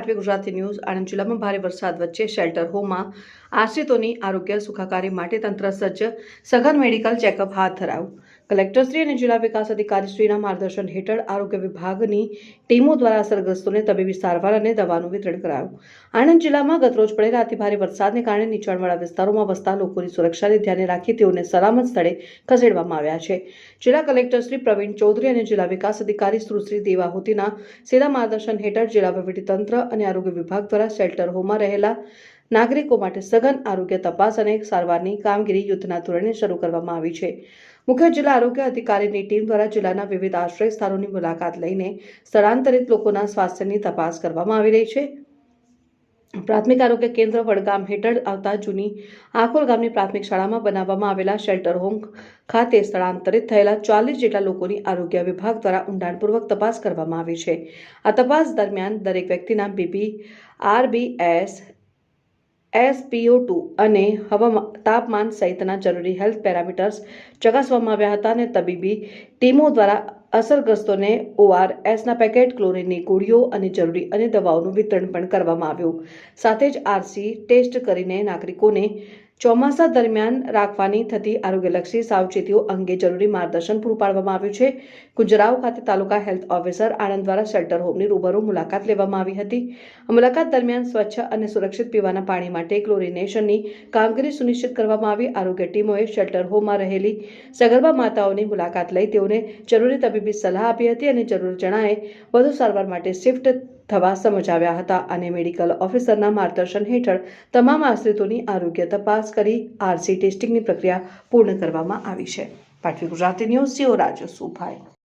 પાટવી Gujarati news Anand જિલ્લામાં ભારે વરસાદ વચ્ચે શેલ્ટર હોમમાં આશ્રિતોની આરોગ્ય સુખાકારી માટે તંત્ર સજ્જ સઘન મેડિકલ ચેકઅપ હાથ ધરાયું। કલેક્ટરશ્રી અને જિલ્લા વિકાસ અધિકારીશ્રીના માર્ગદર્શન હેઠળ આરોગ્ય વિભાગની ટીમો દ્વારા અસરગ્રસ્તોને તબીબી સારવાર અને દવાનું વિતરણ કરાયું। આણંદ જિલ્લામાં ગતરોજ પડેલા અતિભારે વરસાદને કારણે નીચાણવાળા વિસ્તારોમાં વસતા લોકોની સુરક્ષાને ધ્યાને રાખી તેઓને સલામત સ્થળે ખસેડવામાં આવ્યા છે। જિલ્લા કલેક્ટર શ્રી પ્રવીણ ચૌધરી અને જિલ્લા વિકાસ અધિકારી સુશ્રી દેવાહુતીના સીધા માર્ગદર્શન હેઠળ જિલ્લા વહીવટીતંત્ર અને આરોગ્ય વિભાગ દ્વારા શેલ્ટર હોમમાં રહેલા નાગરિકો માટે સઘન આરોગ્ય તપાસ અને સારવારની કામગીરી યુદ્ધના ધોરણે શરૂ કરવામાં આવી છે। મુખ્ય જિલ્લા આરોગ્ય અધિકારીની ટીમ દ્વારા જિલ્લાના વિવિધ આશ્રય સ્થાનોની મુલાકાત લઈને સ્થળાંતરિત લોકોના સ્વાસ્થ્યની તપાસ કરવામાં આવી રહી છે। પ્રાથમિક આરોગ્ય કેન્દ્ર વડગામ હેઠળ આવતા જૂની આખોલ ગામની પ્રાથમિક શાળામાં બનાવવામાં આવેલા શેલ્ટર હોમ ખાતે સ્થળાંતરિત થયેલા 40 જેટલા લોકોની આરોગ્ય વિભાગ દ્વારા ઊંડાણપૂર્વક તપાસ કરવામાં આવી છે। આ તપાસ દરમિયાન દરેક વ્યક્તિના બીપી, RBS, SpO2 અને તાપમાન સહિતના જરૂરી હેલ્થ પેરામીટર્સ ચકાસવામાં આવ્યા હતા અને તબીબી ટીમો દ્વારા અસરગ્રસ્તોને ORSના પેકેટ, ક્લોરીનની ગોળીઓ અને જરૂરી અન્ય દવાઓનું વિતરણ પણ કરવામાં આવ્યું। સાથે જ RC ટેસ્ટ કરીને નાગરિકોને ચોમાસા દરમિયાન રાખવાની થતી આરોગ્યલક્ષી સાવચેતીઓ અંગે જરૂરી માર્ગદર્શન પૂરું પાડવામાં આવ્યું છે। કુજરાવ ખાતે તાલુકા હેલ્થ ઓફિસર આણંદ દ્વારા શેલ્ટર હોમની રૂબરૂ મુલાકાત લેવામાં આવી હતી। આ મુલાકાત દરમિયાન સ્વચ્છ અને સુરક્ષિત પીવાના પાણી માટે ક્લોરિનેશનની કામગીરી સુનિશ્ચિત કરવામાં આવી। આરોગ્ય ટીમોએ શેલ્ટર હોમમાં રહેલી સગર્ભા માતાઓની મુલાકાત લઈ તેઓને જરૂરી તબીબી સલાહ આપી હતી અને જરૂર જણાયે વધુ સારવાર માટે શિફ્ટ થવા સમજાવ્યા હતા અને મેડિકલ ઓફિસરના માર્ગદર્શન હેઠળ તમામ આશ્રિતોની આરોગ્ય તપાસ કરી RC ટેસ્ટિંગની પ્રક્રિયા પૂર્ણ કરવામાં આવી છે। પાટવી ગુજરાતી ન્યૂઝ જીઓ રાજસુભાઈ।